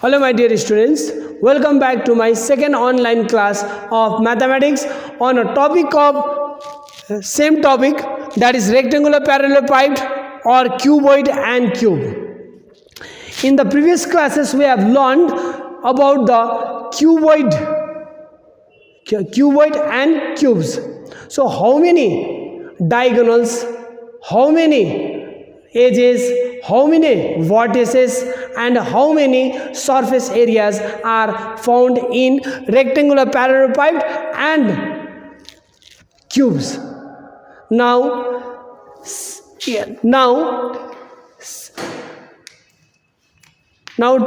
Hello my dear students, welcome back to my second online class of mathematics on a topic of same topic, that is rectangular parallelopiped or cuboid and cube. In the previous classes we have learned about the cuboid and cubes. So how many diagonals, how many edges, how many vertices and how many surface areas are found in rectangular parallelopiped and cubes. Now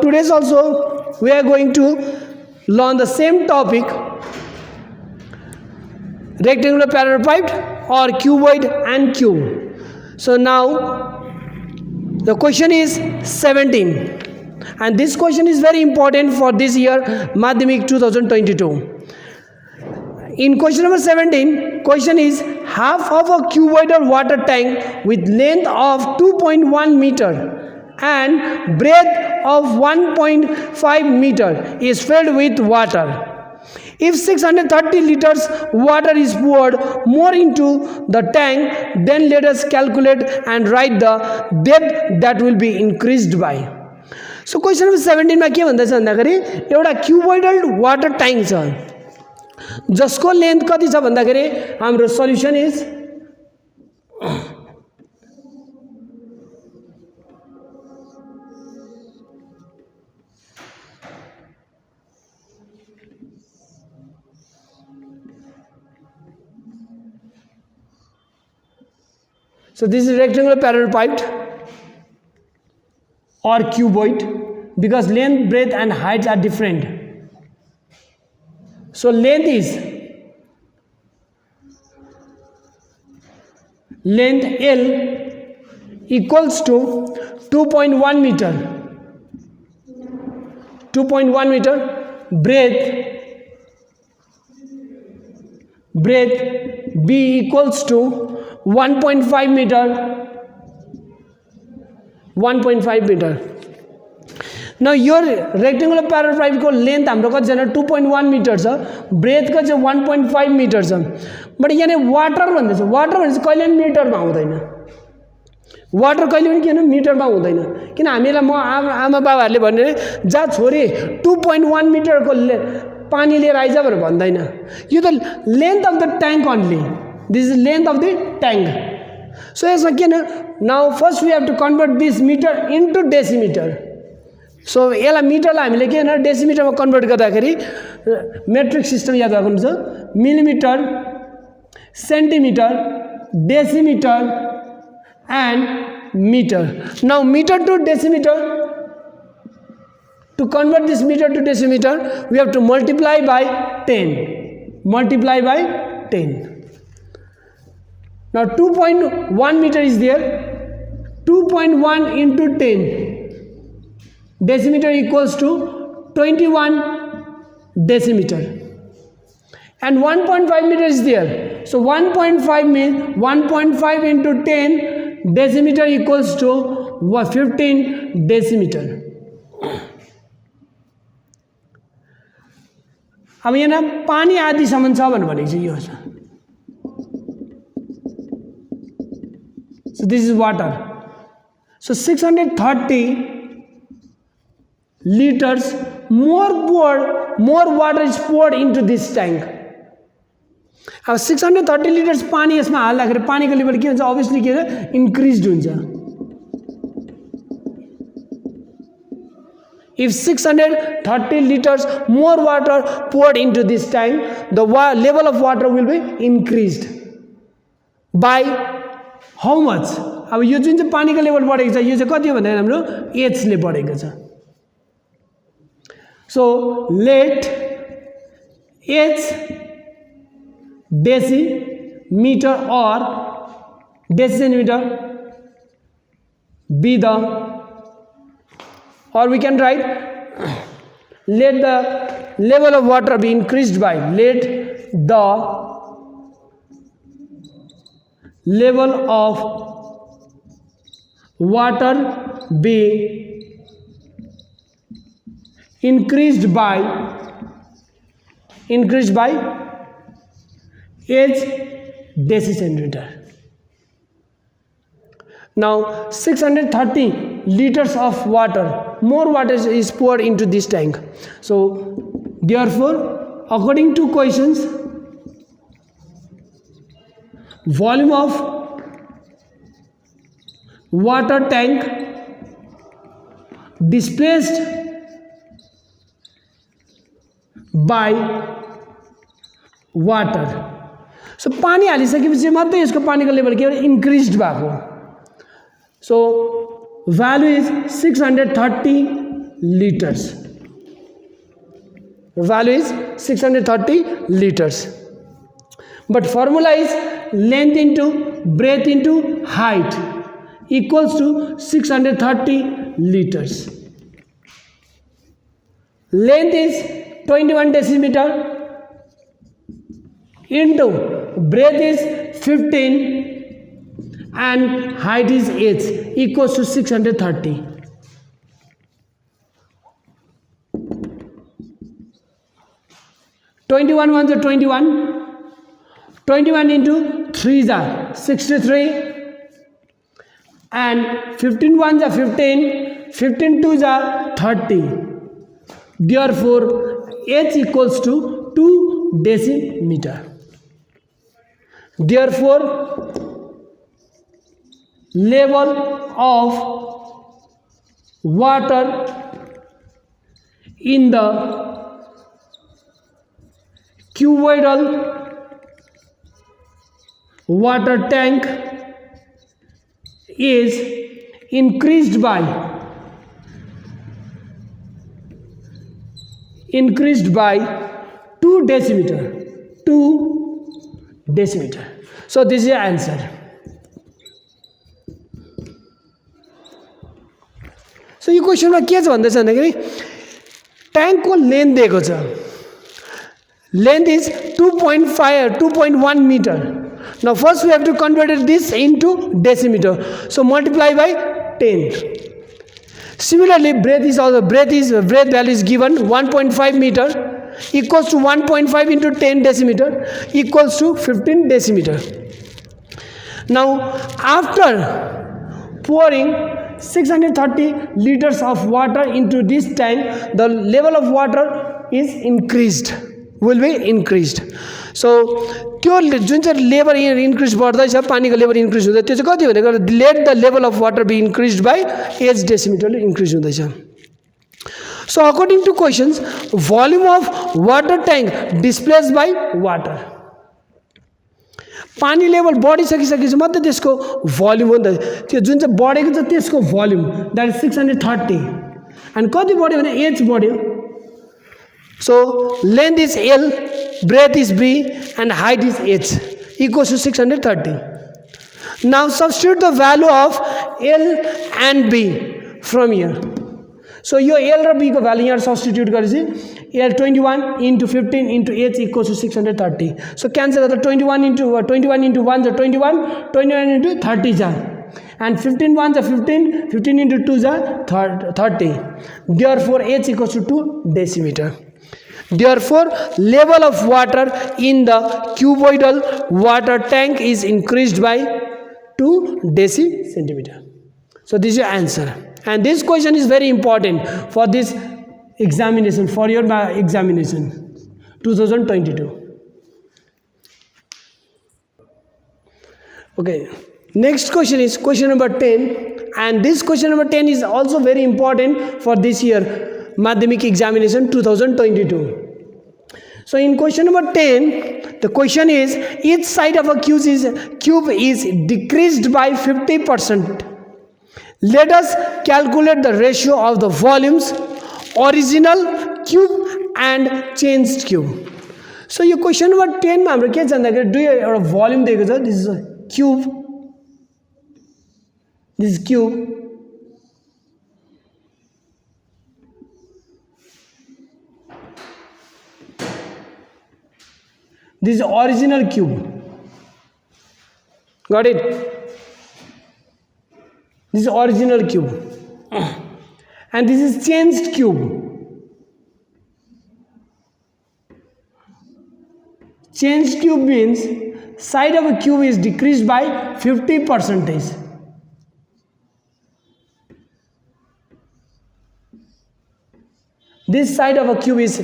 today's also we are going to learn the same topic, rectangular parallelopiped or cuboid and cube. So now the question is 17, and this question is very important for this year Madhyamik 2022. In question number 17, question is half of a cuboidal water tank with length of 2.1 meter and breadth of 1.5 meter is filled with water. If 630 liters water is poured more into the tank, then let us calculate and write the depth that will be increased by. So question number 17 मा के भन्दैछ भन्दाखेरि एउटा क्युबोइडल water tank छ जसको length कति छ भन्दाखेरि हाम्रो solution is So this is rectangular parallelopiped or cuboid because length, breadth and heights are different. So length L equals to 2.1 meter. 2.1 meter. Breadth B equals to 1.5 meter. 1.5 meter. Now your rectangular parallelopiped को length हाम्रो कति छ 2.1 meter छ, breadth को चाहिँ 1.5 meter छ. But यहाँ water भन्दैछ, वाटर भनेपछि कहिले पनि मिटरमा हुँदैन. वाटर कहिले पनि किन मिटरमा हुँदैन, किन हामीलाई म आमा बाबाहरूले भने जा छोरी 2.1 meter को पानी लिएर आइज भनेर भन्दैन. यो त length of the tank only. This is length of the tank. So yes, again, now first we have to convert this meter into decimeter. So यसलाई मिटरलाई हामीले के हैन डेसिमिटरमा कन्भर्ट गर्दाखेरि मेट्रिक सिस्टम याद राख्नु छ. Millimetre, centimetre, decimetre and meter. Now meter to decimeter, to convert this meter to decimeter we have to multiply by 10. Multiply by 10. Now 2.1 meter is there. 2.1 into 10 decimeter equals to 21 decimeter. And 1.5 meter is there. So 1.5 means 1.5 into 10 decimeter equals to 15 decimeter. अब यहाँ पानी आधीसम्म छ भनेको चाहिँ यो छ. So this is water. So 630 liters more water is poured into this tank. अब 630 liters पानी यसमा हाल्दाखेरि पानीको लेभल के हुन्छ, obviously के हुन्छ, increased हुन्छ. If 630 liters more water poured into this tank, the level of water will be increased by how much? अब यो जुन चाहिँ पानीको लेभल बढेको छ यो चाहिँ कति हो भन्दा हाम्रो h ले बढेको छ. So let h decimeter or decicentimeter be the, or we can write let the level of water be increased by, let the level of water be increased by H decicentimeter. Now 630 liters of water, more water is poured into this tank. So therefore, according to questions, volume of water tank displaced by water. So पानी हालिसकेपछि मात्रै यसको पानीको level के हो इन्क्रिज्ड भएको. So value is 630 liters. Value is 630 liters. But formula is length into breadth into height equals to 630 liters. Length is 21 decimeter into breadth is 15 and height is h equals to 630. 21 ones are 21. 21 into 3s are 63 and 15 ones are 15. 15 twos are 30. Therefore, h equals to 2 decimeter. Therefore, level of water in the cuboidal water tank is increased by 2 decimeter. 2 decimeter. So this is your answer. So यो क्वेशनमा के छ भन्दैछ भन्दाखेरि ट्याङ्कको length दिएको छ. Length is 2.1 meter. Now first we have to convert this into decimeter. So multiply by 10. Similarly, breadth value is given 1.5 meter equals to 1.5 into 10 decimeter equals to 15 decimeter. Now after pouring 630 liters of water into this tank, the level of water is will be increased. So त्यो जुन चाहिँ level increase बढ्दैछ पानीको level increase हुँदै त्यो चाहिँ कति भनेको let the level of water be increased by h डेसिमिटरले increase हुँदैछ. So according to questions, volume of water tank displaced by water. पानी लेभल बढिसकिसकेपछि मात्रै त्यसको भोल्युम हो नि त. त्यो जुन चाहिँ बढेको छ त्यसको भोल्युम द्याट इज 630 एन्ड कति बढ्यो भने एच बढ्यो. So length is L, breadth is B and height is H equals to 630. Now substitute the value of L and B from here. So your L and B को value यहाँ substitute करेपछि L 21 into 15 into H equals to 630. So cancel the 21 into 1 is 21, 21 into 30 is and 15 ones are 15, 15 into 2 is 30. Therefore H equals to 2 decimeter. Therefore, level of water in the cuboidal water tank is increased by 2 decicentimeter. So this is your answer. And this question is very important for this examination, for your examination 2022. Okay, next question is question number 10, and this question number 10 is also very important for this year Madhyamik examination 2022. So in question number 10, the question is each side of a cube is decreased by 50%. Let us calculate the ratio of the volumes original cube and changed cube. So yo question number 10 मा हाम्रो के जान्दाखेरि दुई एउटा volume दिएको छ. This is a cube. This is cube. This is original cube. Got it? This is original cube. And this is changed cube. Changed cube means side of a cube is decreased by 50%. This side of a cube is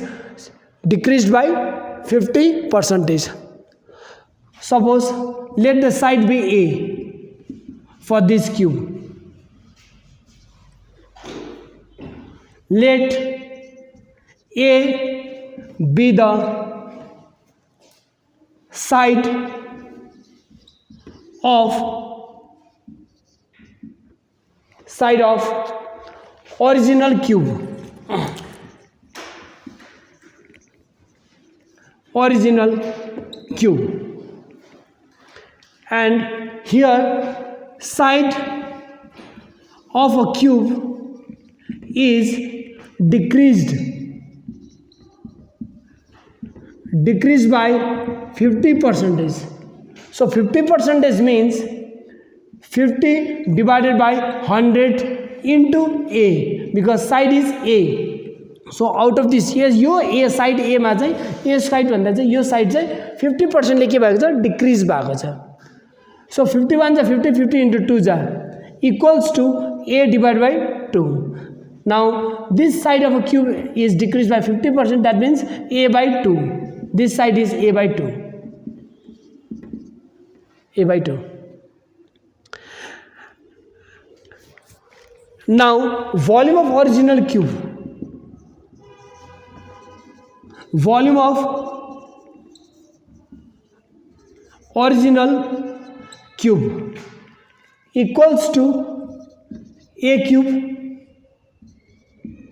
decreased by 50%. Suppose let the side be A for this cube. Let A be the side of original cube. Original cube. And here side of a cube is decreased by 50%. So 50% means 50 divided by 100 into A, because side is A. So out of this, yes, yo A side A मा चाहिँ यो side भन्दा चाहिँ यो side चाहिँ 50% ले के भएको छ, decrease भएको छ. So 51 जा 50, 50 into 2 जा equals to A divided by 2. Now this side of a cube is decreased by 50%, that means A by 2. This side is A by 2. A by 2. Now volume of original cube. Volume of original cube equals to A cube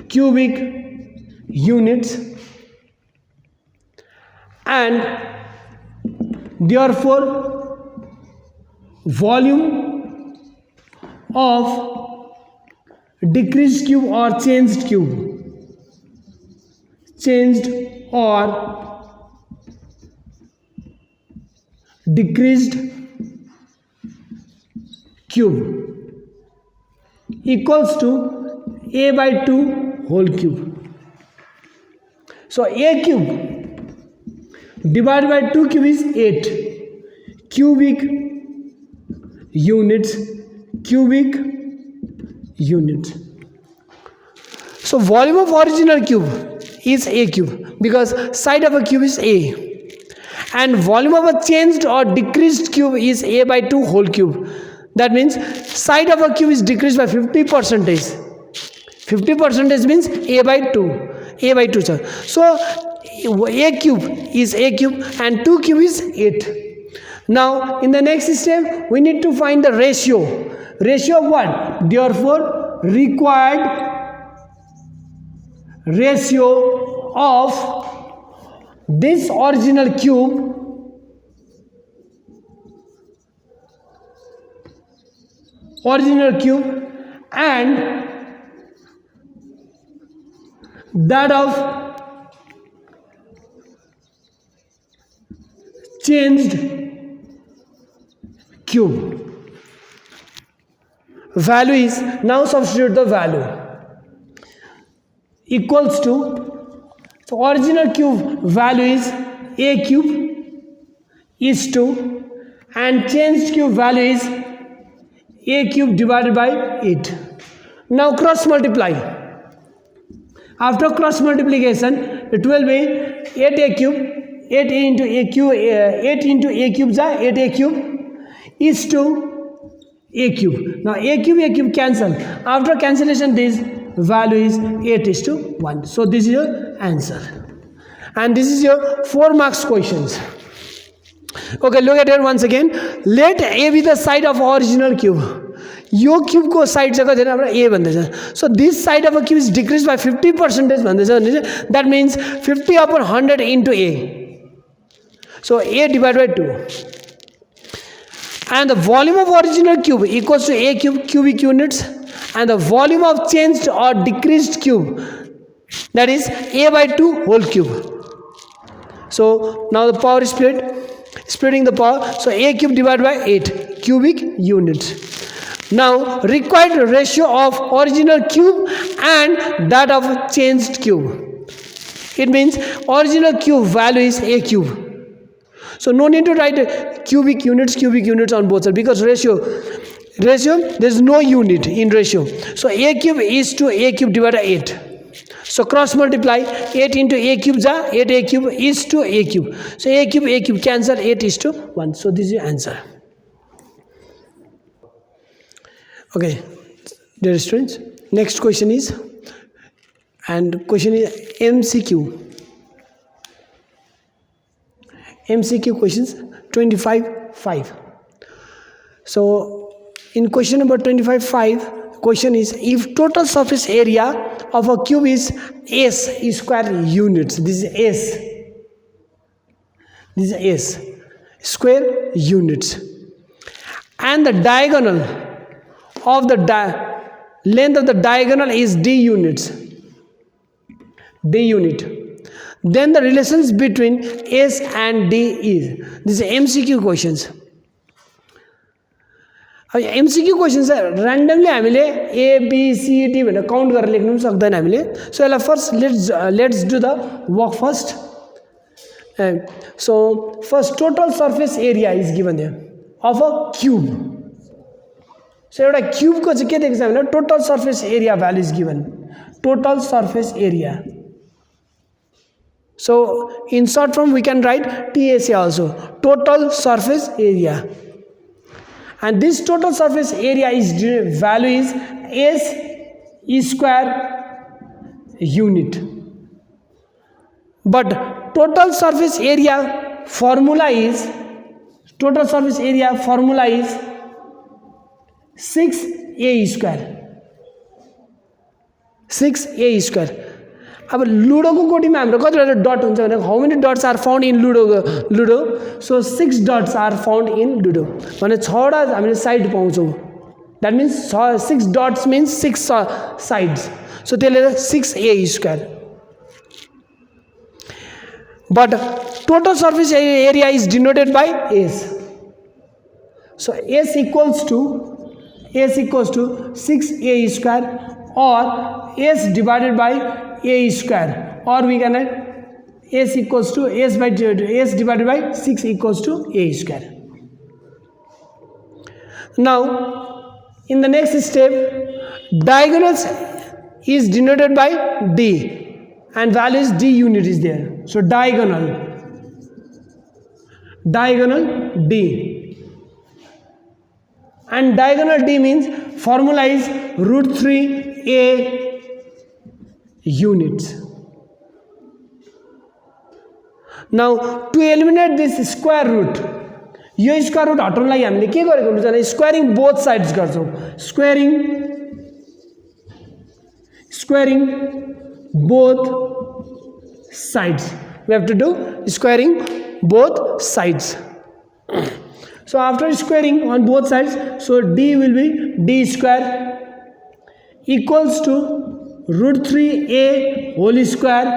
cubic units, and therefore volume of decreased cube or changed cube, changed or decreased cube equals to A by 2 whole cube. So A cube divided by 2 cube is 8 cubic units. So volume of original cube is A cube, because side of a cube is A, and volume of a changed or decreased cube is A by 2 whole cube. That means side of a cube is decreased by 50%. 50% means A by 2. A by 2, sir. So A cube is A cube and 2 cube is 8. Now in the next step we need to find the ratio. Ratio of what? Therefore required ratio of this original cube and that of changed cube. Value is, now substitute the value, equals to, so original cube value is A cube is 2 and changed cube value is A cube divided by 8. Now cross multiply. After cross multiplication it will be 8A cube, 8 into A cube, 8 into A cube ja 8A cube is to A cube. Now A cube cancel. After cancellation this value is 8 is to 1. So this is your answer. And this is your 4 marks questions. Okay, look at it once again. Let A be the side of original cube. Yo cube को side चाहिँ कति हाम्रो A भन्दैछ. So this side of a cube is decreased by 50% भन्दैछ. That means 50 upon 100 into A. So A divided by 2. And the volume of original cube equals to A cube cubic units, and the volume of changed or decreased cube, that is A by 2 whole cube. So now the power is splitting the power. So A cube divided by 8 cubic units. Now required ratio of original cube and that of changed cube. It means original cube value is A cube. So no need to write cubic units on both sides, because ratio there is no unit in ratio. So a cube is to a cube divided by 8. So cross multiply 8 into a cube 8 a cube is to a cube. So a cube cancel, 8 is to 1. So this is your answer. Okay, dear students, next question is, and question is MCQ questions 25-5. So in question number 25-5, question is, if total surface area of a cube is S square units, this is S square units, and the diagonal of the length of the diagonal is D unit, then the relations between S and D is, this is MCQ questions. MCQ questions randomly हामीले A, B, C, D भनेर count गरेर लेख्नु सक्दैन हामीले. So first let's do the work first. So first total surface area is given there of a cube. So एउटा cube को चाहिँ के दिएको छ भने total surface area value is given. Total surface area. So in short form we can write TSA also, total surface area. And this total surface area is value is S square unit. But total surface area formula is 6A square. अब ludo को कोटीमा हाम्रो कतिवटा dot हुन्छ भने how many dots are found in ludo so 6 dots are found in ludo भने 6 वटा हामीले साइड पाउँछौँ. That means 6 dots means 6 sides. So त्यसले 6A square. But total surface area is denoted by S. So S equals to 6A square or S divided by A square, or we can write S equals to S divided by 6 equals to A square. Now in the next step, diagonals is denoted by D and value is D unit is there. So diagonal D, and diagonal D means formula is √3A units. Now to eliminate this square root, यो square root हटाउनलाई हामीले के गरेको हुन्छ भने squaring both sides गर्छौं. Squaring both sides. We have to do squaring both sides. So after squaring on both sides, so D will be D square equals to √3A whole square,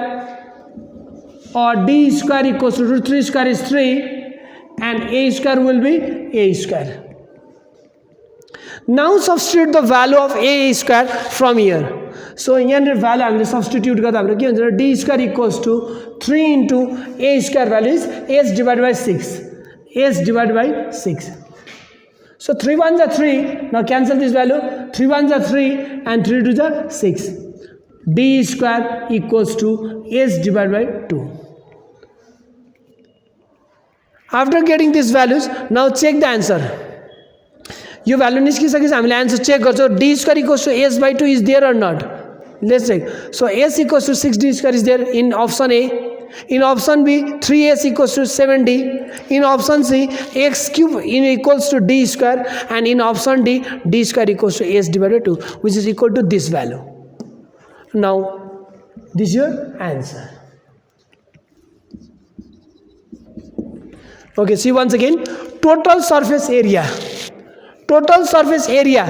or D square equals to √3 square is 3 and A square will be A square. Now substitute the value of A square from here. So here value हामीले substitute गर्दा हाम्रो के हुन्छ D square equals to 3 into A square value is S divided by 6. S divided by 6. So 3 1s are 3. Now cancel this value. 3 1s are 3 and 3 2s are 6. D square equals to S divided by 2. After getting these values, now check the answer. Yo value निस्किसकेपछि हामीले answer check गर्छौं. D square equals to S by 2 is there or not? Let's check. So S equals to 6D square is there in option A. In option B, 3S equals to 7D. In option C, X cube equals to D square. And in option D, D square equals to S divided by 2, which is equal to this value. Now, this is your answer. Okay, see once again, total surface area. Total surface area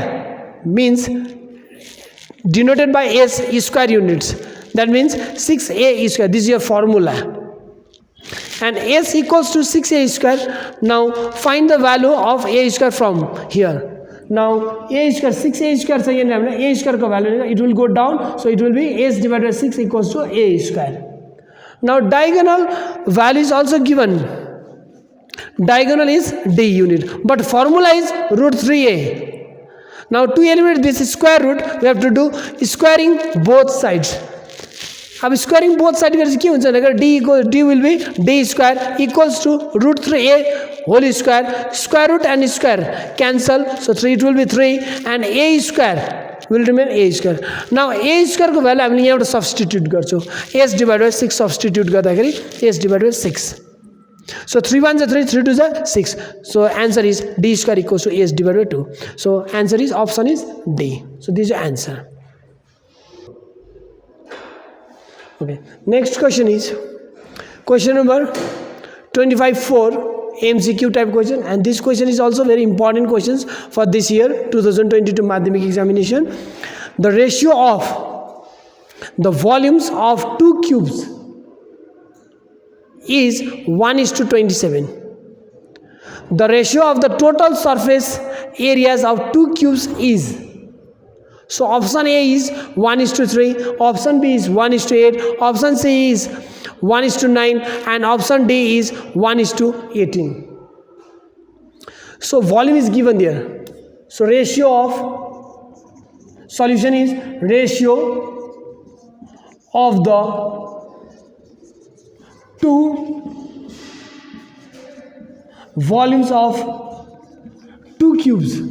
means denoted by S square units. That means 6A square. This is your formula. And S equals to 6A square. Now find the value of A square from here. Now A square 6A square A square value it will go down, so it will be S divided by 6 equals to A square. Now diagonal value is also given. diagonal is D unit, but formula is root 3a. Now to eliminate this square root, we have to do squaring both sides. अब squaring both side गरेपछि के हुन्छ भने D will be D square equals to root 3a whole square, square root and square cancel, so 3 it will be 3 and a square will remain a square. Now a square को value हामीले यहाँ एउटा substitute गर्छौं, s divide by 6 substitute गर्दाखेरि s divide by 6. So 3 1 is 3, 3 2 is 6. So answer is d square equals to s divided by 2. So answer is option is D. So this is the answer. Okay. Next question is question number 25-4 MCQ type question, and this question is also very important questions for this year 2022 Madhyamik examination. The ratio of the volumes of two cubes is 1:27. The ratio of the total surface areas of two cubes is, so option A is 1:3, option B is 1:8, option C is 1:9, and option D is 1:18. So volume is given there. So ratio of solution is ratio of the two volumes of two cubes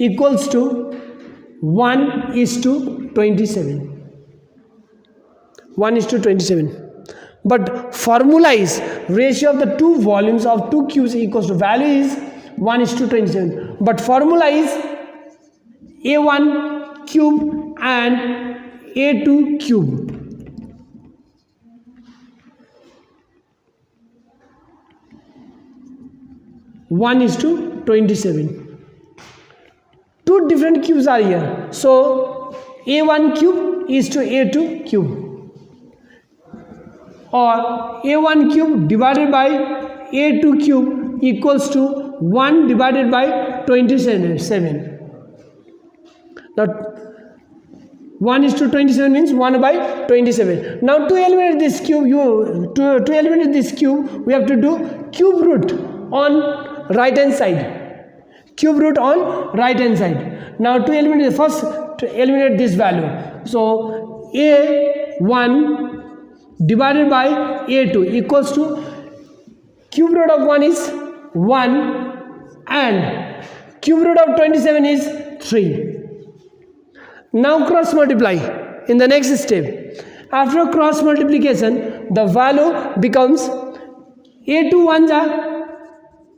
equals to 1:27. 1:27. But formula is ratio of the two volumes of two cubes equals to, value is 1:27, but formula is a1 cube and a2 cube. One is to 27. Two different cubes are here. So a1 cube is to a2 cube, or a1 cube divided by a2 cube equals to 1 divided by 27. Now 1:27 means 1 by 27. Now to eliminate this cube, to eliminate this cube, we have to do cube root on right hand side. Cube root on right hand side. Now to eliminate, first to eliminate this value, so a1 divided by a2 equals to cube root of 1 is 1 and cube root of 27 is 3. Now cross multiply in the next step. After cross multiplication, the value becomes a2 1s are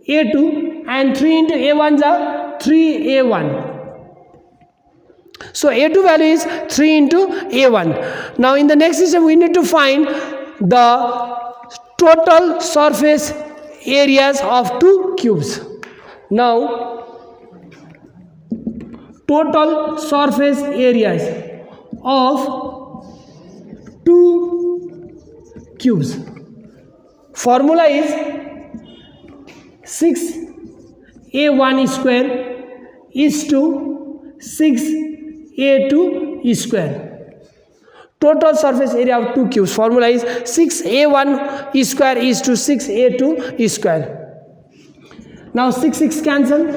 a2 and 3 into a1s are 3a1. So a2 value is 3 into a1. Now in the next step we need to find the total surface areas of two cubes. Now total surface areas of two cubes, formula is 6a1 square is to 6a2 square. Total surface area of two cubes, formula is 6a1 square is to 6a2 square. Now 6 cancel.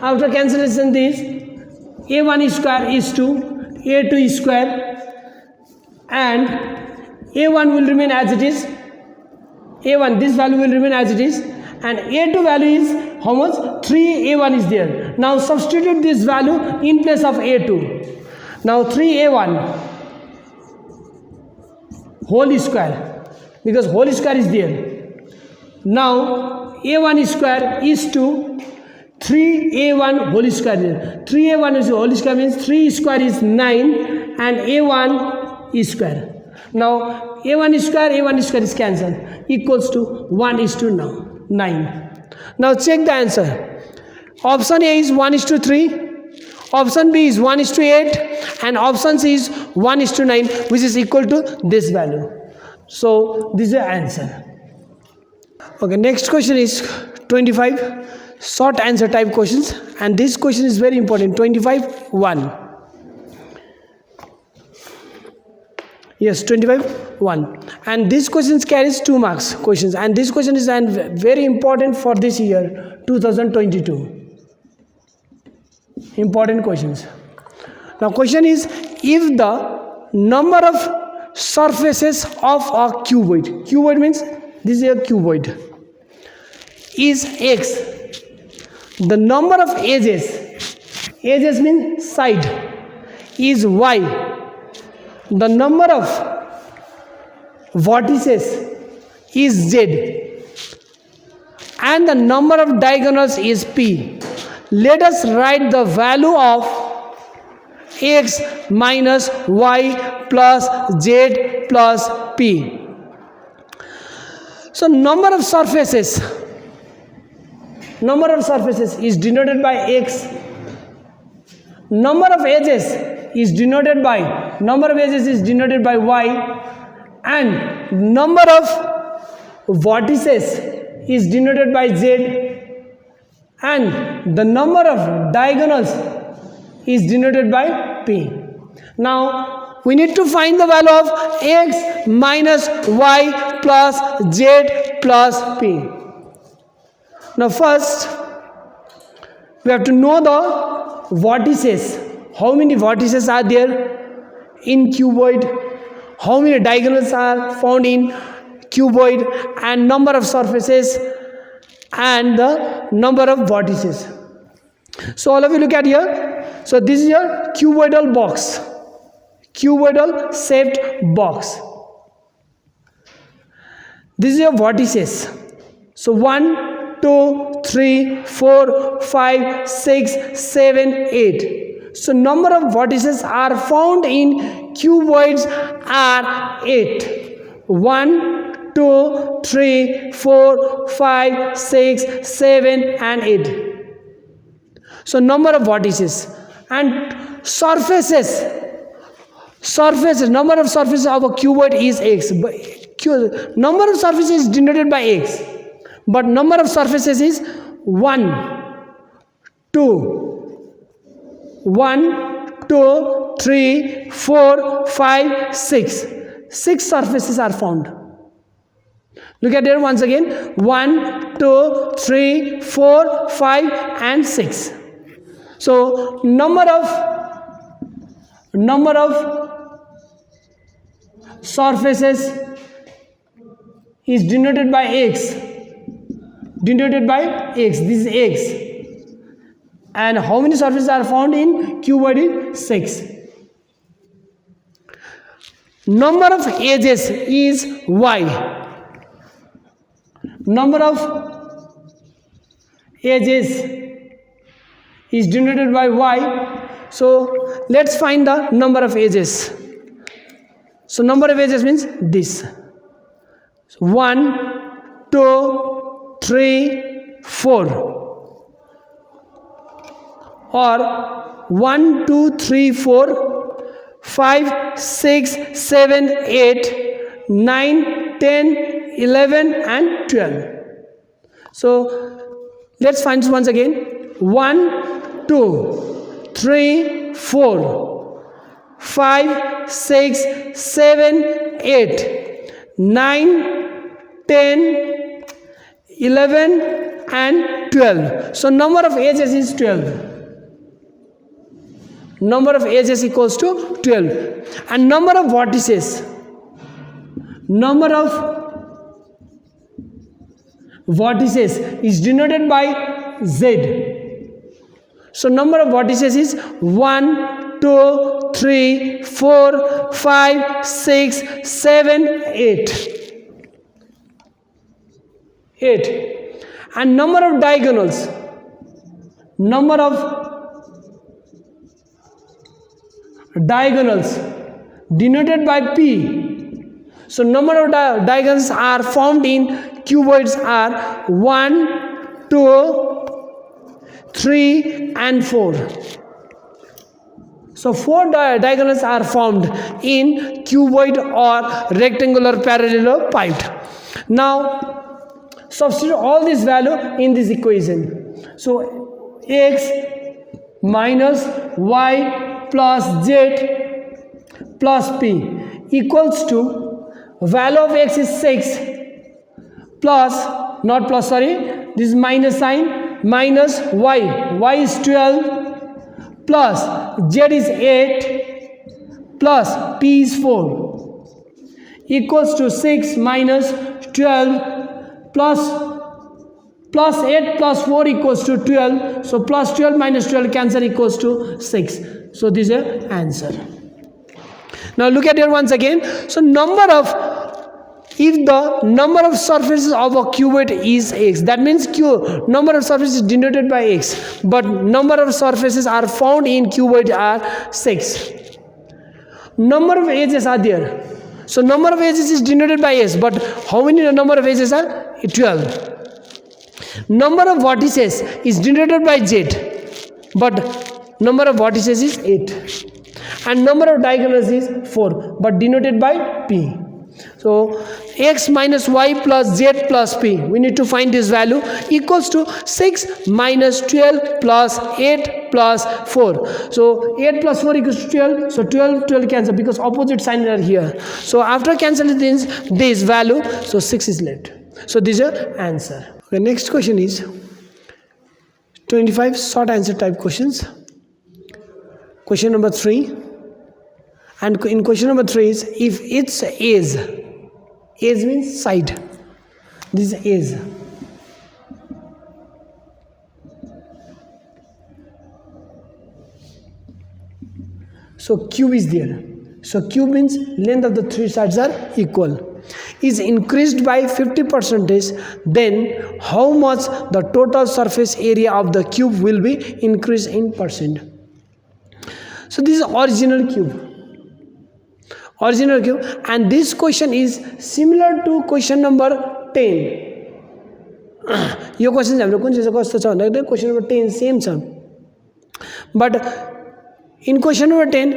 After cancellation, this a1 square is to a2 square and a1 will remain as it is. A1, this value will remain as it is, and a2 value is how much? 3a1 is there. Now substitute this value in place of a2. Now 3a1 whole square, because whole square is there. Now a1 square is to 3a1 whole square. 3a1 is whole square means 3 square is 9 and a1 square. Now a1 square is cancelled, equals to 1:9. Now check the answer. Option A is 1:3, option B is 1:8, and option C is 1:9, which is equal to this value. So this is the answer. Okay, next question is 25 short answer type questions, and this question is very important. 25-1. Yes, 25, 1. And this question carries 2 marks questions. And this question is very important for this year, 2022. Important questions. Now question is, if the number of surfaces of a cuboid, cuboid means this is a cuboid, is x, the number of edges means side, is y, the number of vertices is z, and the number of diagonals is p. Let us write the value of x minus y plus z plus p. So number of surfaces is denoted by x, number of edges is denoted by y, and number of vertices is denoted by z, and the number of diagonals is denoted by p. Now we need to find the value of x minus y plus z plus p. Now first we have to know the vertices. How many vertices are there in cuboid? How many diagonals are found in cuboid? And number of surfaces and the number of vertices. So all of you look at here. So this is your cuboidal box, cuboidal shaped box. This is your vertices. So 1, 2, 3, 4, 5, 6, 7, 8. So number of vertices are found in cuboids are 8. 1, 2, 3, 4, 5, 6, 7 and 8. So number of vertices. And surfaces, number of surfaces of a cuboid is x. Number of surfaces is denoted by x, but number of surfaces is 1, 2, 3, 4, 5, 6. 6 surfaces are found. Look at there once again. 1, 2, 3, 4, 5 and 6. So number of surfaces is denoted by x. This is x. And how many surfaces are found in cuboid is 6. Number of edges is y. Number of edges is denoted by y. So let's find the number of edges. So number of edges means this. So 1, 2, 3, 4. Or 1, 2, 3, 4, 5, 6, 7, 8, 9, 10, 11 and 12. So let's find once again. 1, 2, 3, 4, 5, 6, 7, 8, 9, 10, 11 and 12. So number of edges is 12. Number of edges equals to 12. And number of vertices. Number of vertices is denoted by z. So number of vertices is 1, 2, 3, 4, 5, 6, 7, 8. 8. And number of diagonals. Number of diagonals denoted by p. So number of diagonals are found in cuboids are 1, 2, 3 and 4. So 4 diagonals are found in cuboid or rectangular parallelopiped. Now substitute all this value in this equation. So x minus y plus z plus p equals to value of x is 6 plus, not plus, sorry, this is minus sign, minus y is 12 plus z is 8 plus p is 4 equals to 6 minus 12 plus 8 plus 4 equals to 12. So plus 12 minus 12 cancel equals to 6. So this is the answer. Now look at here once again. So if the number of surfaces of a cuboid is x, that means number of surfaces is denoted by x, but number of surfaces are found in cuboid are 6. Number of edges are there. So number of edges is denoted by s, but how many number of edges are? 12. Number of vertices is denoted by z, but number of vertices is 8. And number of diagonals is 4, but denoted by p. So x minus y plus z plus p, we need to find this value, equals to 6 minus 12 plus 8 plus 4. So 8 plus 4 equals to 12. So 12 cancel because opposite signs are here. So after cancelling this value, so 6 is left. So this is the answer. The next question is 25 short answer type questions. Question number 3. And in question number 3 is, if it's edge means side, this is edge. So cube is there. So cube means length of the three sides are equal. Is increased by 50%, then how much the total surface area of the cube will be increased in percent? So this is original cube. And this question is similar to question number 10. Yo question हाम्रो कुन चाहिँ कस्तो छ भन्दा question number 10 same छ. But in question number 10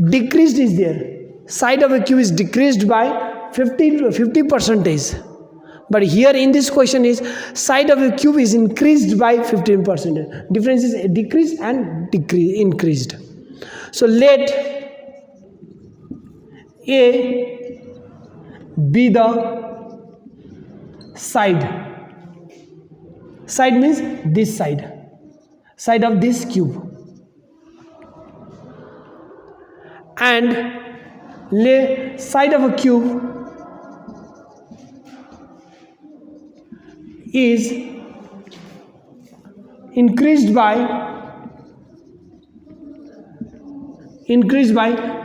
decreased is there. Side of a cube is decreased by 50%. But here in this question is side of a cube is increased by 15%. Difference is decreased and increased. So let A be the side. Side means this side of this cube. And side of a cube is increased by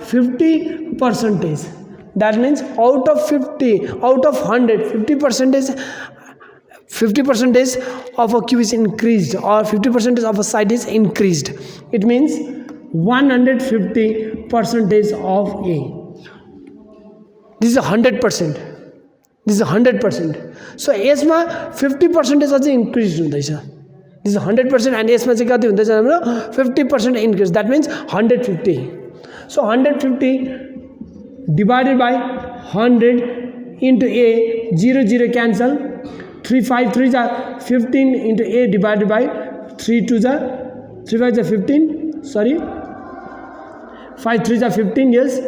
50%. That means out of 100, 50% of a cube is increased, or 50% of a side is increased. It means 150% of A. This is 100%. So यसमा 50% अझै increased हुँदैछ. This is 100% and यसमा चाहिँ कति हुँदैछ हाम्रो 50% increase. That means 150. So 150 divided by 100 into A, 0 cancel. 3 5 3 are 15 into A divided by 3 2 are 3 5 are 15. Sorry, 5 3 are 15. Yes,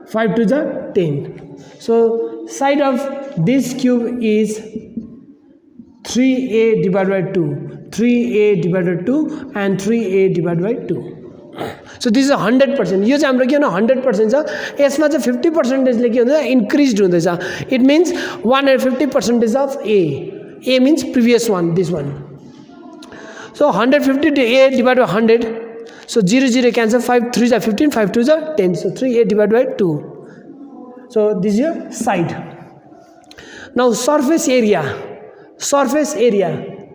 5 2 are 10. So side of this cube is 3A divided by 2, 3A divided by 2 and 3A divided by 2. So this is 100%. यो चाहिँ हाम्रो के हो 100% छ. यसमा चाहिँ 50% ले के हुन्छ increased हुँदैछ. It means 150% of A. A means previous one, this one. So 150 to A divided by 100. So 0 cancel. 5 3 are 15, 5 2 are 10. So 3A divided by 2. So this is your side. Now surface area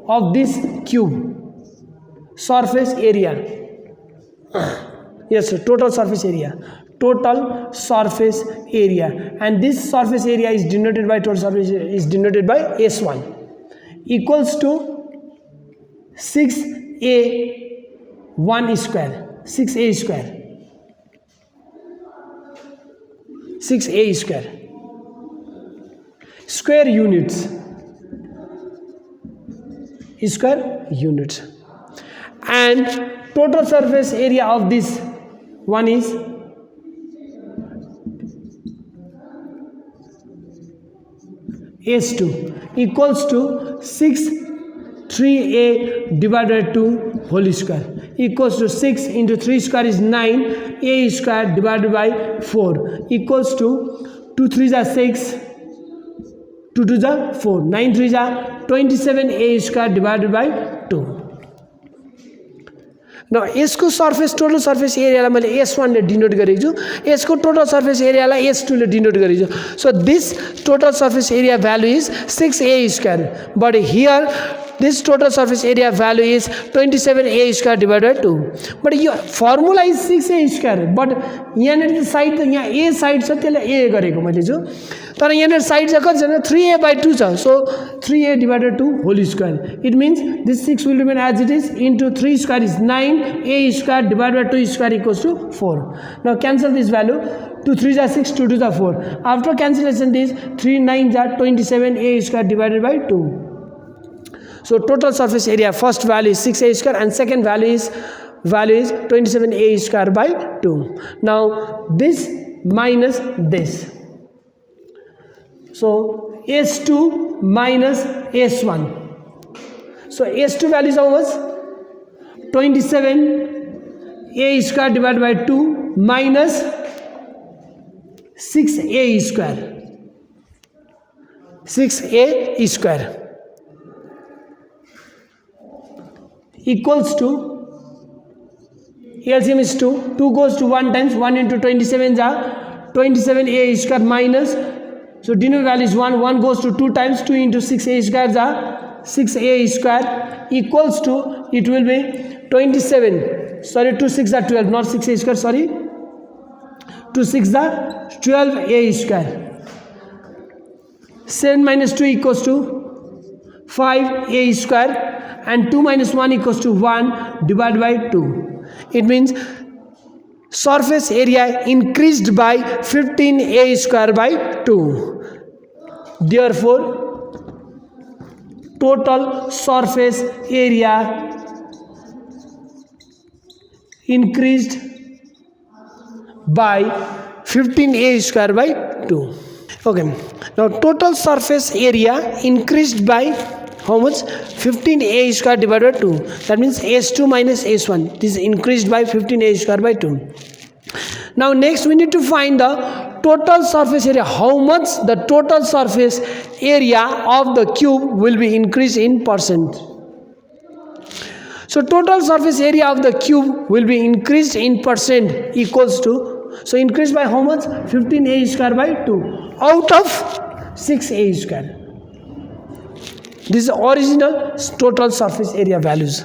of this cube. Surface area. Yes, total surface area. And this surface area is denoted by S1 equals to 6A1 square. 6A square. Square units. And total surface area of this one is S2 equals to 6 3a divided by 2 whole square equals to 6 into 3 square is 9 a square divided by 4 equals to 2 3s are 6 2 2s are 4 9 3s are 27 a square divided by 2. Now यसको surface total surface एरियालाई मैले S1 ले denote गरेको छु यसको total surface एरियालाई S2 ले denote गरेको छु so this total surface area value is 6a square but here this total surface area value is 27a square divided by 2 but your formula is 6a square but यहाँ side यहाँ a side छ त्यसलाई a गरेको मैले जो तर यहाँ side चाहिँ कति छ 3a by 2 छ so 3a divided 2 whole square it means this 6 will remain as it is into 3 square is 9 a square divided by 2 square equals to 4 now cancel this value 2 3s are 6 2 2s are 4 after cancellation this 3 9s are 27a square divided by 2. So total surface area first value is 6a square and second value is 27a square by 2. Now this minus this. So S2 minus S1. So S2 value is how much? 27a square divided by 2 minus 6a square. 6a square. Equals to LCM is 2 2 goes to 1 times 1 into 27 are 27a square minus so denominator value is 1 1 goes to 2 times 2 into 6a square are 6a square equals to it will be 27 sorry 2 6 are 12 not 6a square sorry 2 6 are 12a square 7 minus 2 equals to 5a square and 2 minus 1 equals to 1 divided by 2. It means surface area increased by 15a square by 2. Therefore, total surface area increased by 15a square by 2. Okay. Now total surface area increased by how much? 15a square divided by 2. That means S2 minus S1. This is increased by 15a square by 2. Now next we need to find the total surface area. How much the total surface area of the cube will be increased in percent. So total surface area of the cube will be increased in percent equals to so increased by how much? 15a square by 2 out of 6a square. This is original total surface area values.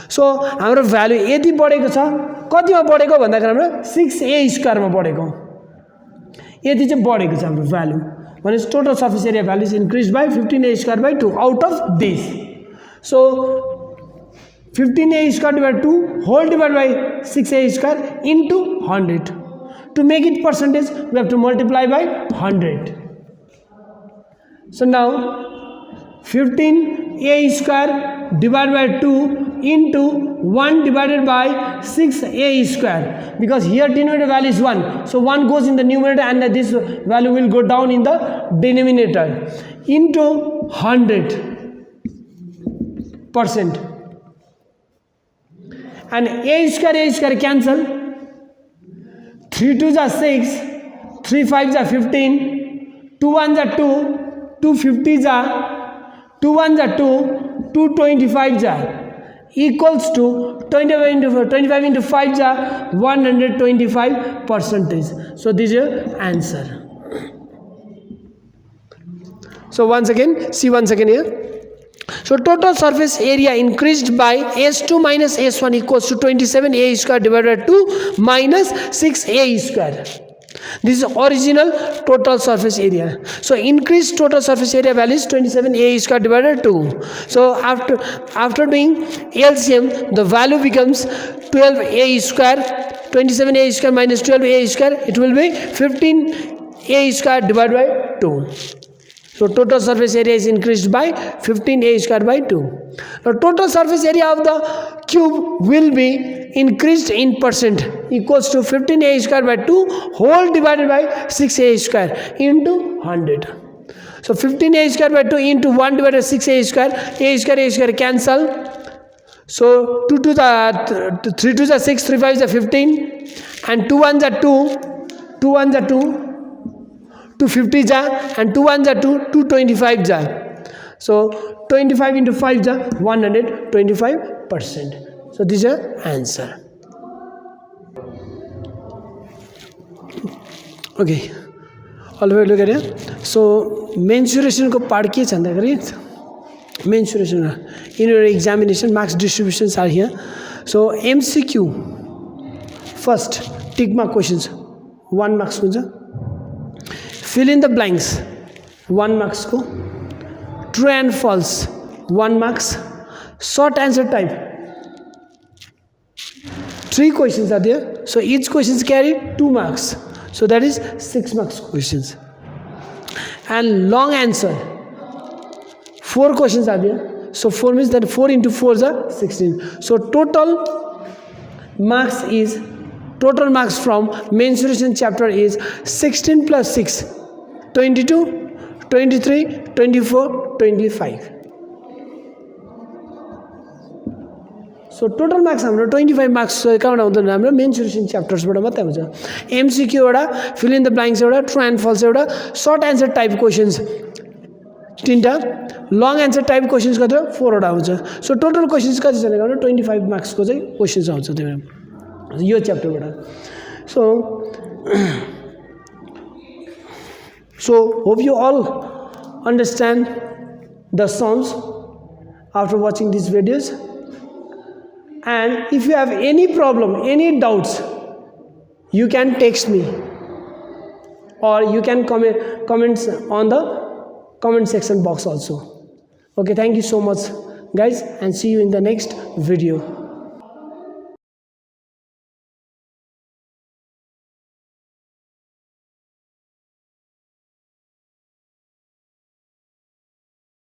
So हाम्रो value यति बढेको छ कतिमा बढेको भन्दाखेरि हाम्रो 6a square मा बढेको यति चाहिँ बढेको छ हाम्रो भ्यालु भनेपछि total surface area value is increased by 15a square by 2 out of this so 15a square divide 2 whole divide by 6a square into 100 to make it percentage we have to multiply by 100 so now 15a square divided by 2 into 1 divided by 6a square because here denominator value is 1 so 1 goes in the numerator and this value will go down in the denominator into 100% and a square cancel 3 2s are 6 3 5s are 15 2 1s are 2 2 50s are 2 1s are 2 2 25s are equals to 25 into 5s are 125%. So this is your answer. So once again, see once again here. So total surface area increased by S2 minus S1 equals to 27a square divided by 2 minus 6a square. This is original total surface area. So increased total surface area value is 27a square divided by 2. So after doing LCM, the value becomes 12a square, 27a square minus 12a square. It will be 15a square divided by 2. So total surface area is increased by 15a square by 2. Now total surface area of the cube will be increased in percent equals to 15a square by 2 whole divided by 6a square into 100. So 15a square by 2 into 1 divided by 6a square. A square cancel. So 2 to the 3 to the 6, 3 5 is 15, and 2 1s are 2, 2 1s are 2, 2 50 ja, and 2 1s are 2, 2 25 ja. So 25 into 5 ja 125%. So this is the answer. Okay. Alright, look at it. So mensuration ko part ke chanda kare. Mensuration in your examination marks distributions are here. So MCQ first tick mark questions 1 marks huncha. Fill in the blanks 1 marks ko. True and false 1 marks. Short answer type 3 questions are there, so each questions carry 2 marks, so that is 6 marks questions. And long answer 4 questions are there, so 4 means that 4 into 4 is 16. So total marks from mensuration chapter is 16 plus 6 22, 23, 24, 25. So total marks हाम्रो 25 marks कहाँबाट आउँदैन हाम्रो mensuration chapters बाट मात्रै आउँछ. MCQ एउटा, fill in the blanks एउटा, true and false एउटा, short answer type questions 3टा, long answer type questions कति 4 वटा आउँछ. So total questions कति छ भने 25 marks को चाहिँ questions आउँछ त्यो यो च्याप्टर बाट. So hope you all understand the sums after watching these videos. And if you have any problem, any doubts, you can text me or you can comments on the comment section box also. Okay, thank you so much guys, and see you in the next video.